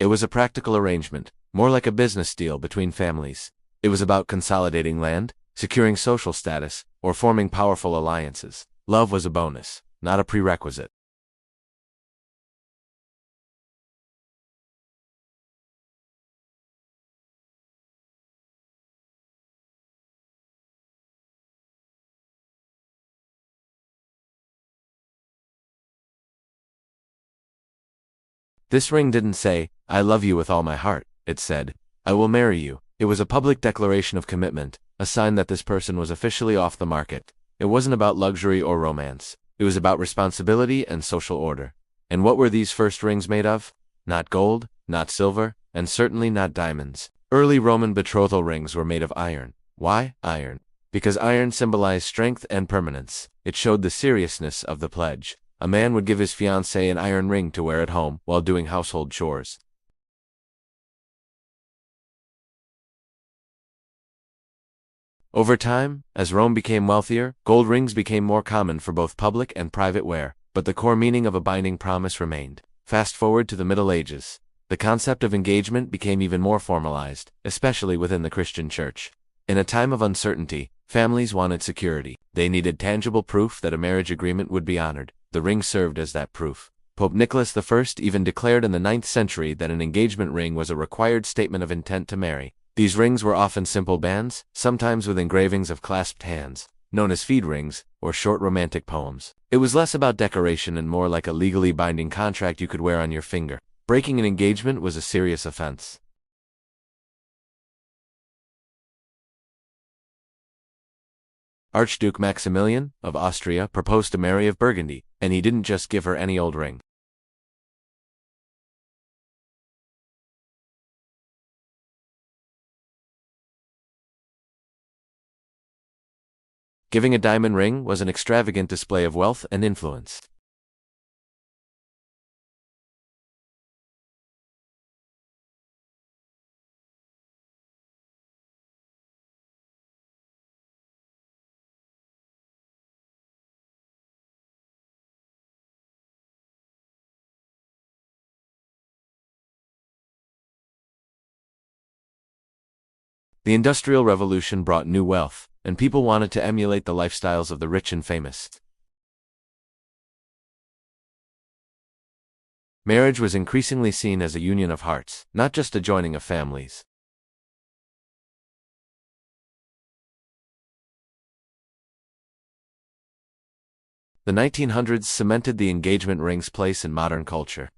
It was a practical arrangement, more like a business deal between families. It was about consolidating land, securing social status, or forming powerful alliances. Love was a bonus, not a prerequisite. This ring didn't say, "I love you with all my heart." It said, "I will marry you." It was a public declaration of commitment, a sign that this person was officially off the market. It wasn't about luxury or romance. It was about responsibility and social order. And what were these first rings made of? Not gold, not silver, and certainly not diamonds. Early Roman betrothal rings were made of iron. Why iron? Because iron symbolized strength and permanence. It showed the seriousness of the pledge. A man would give his fiancée an iron ring to wear at home while doing household chores. Over time, as Rome became wealthier, gold rings became more common for both public and private wear, but the core meaning of a binding promise remained. Fast forward to the Middle Ages. The concept of engagement became even more formalized, especially within the Christian Church. In a time of uncertainty, families wanted security. They needed tangible proof that a marriage agreement would be honored. The ring served as that proof. Pope Nicholas I even declared in the 9th century that an engagement ring was a required statement of intent to marry. These rings were often simple bands, sometimes with engravings of clasped hands, known as feed rings, or short romantic poems. It was less about decoration and more like a legally binding contract you could wear on your finger. Breaking an engagement was a serious offense. Archduke Maximilian of Austria proposed to Mary of Burgundy, and he didn't just give her any old ring. Giving a diamond ring was an extravagant display of wealth and influence. The Industrial Revolution brought new wealth, and people wanted to emulate the lifestyles of the rich and famous. Marriage was increasingly seen as a union of hearts, not just a joining of families. The 1900s cemented the engagement ring's place in modern culture.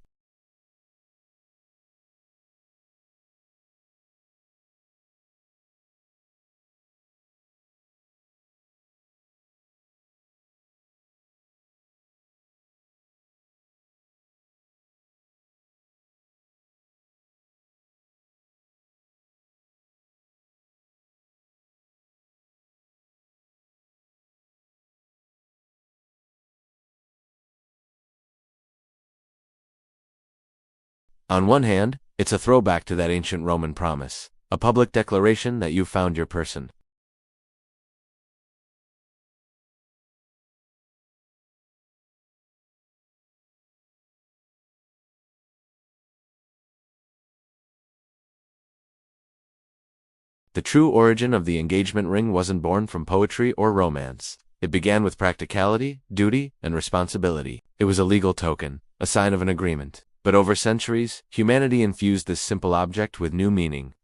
On one hand, it's a throwback to that ancient Roman promise, a public declaration that you've found your person. The true origin of the engagement ring wasn't born from poetry or romance. It began with practicality, duty, and responsibility. It was a legal token, a sign of an agreement. But over centuries, humanity infused this simple object with new meaning.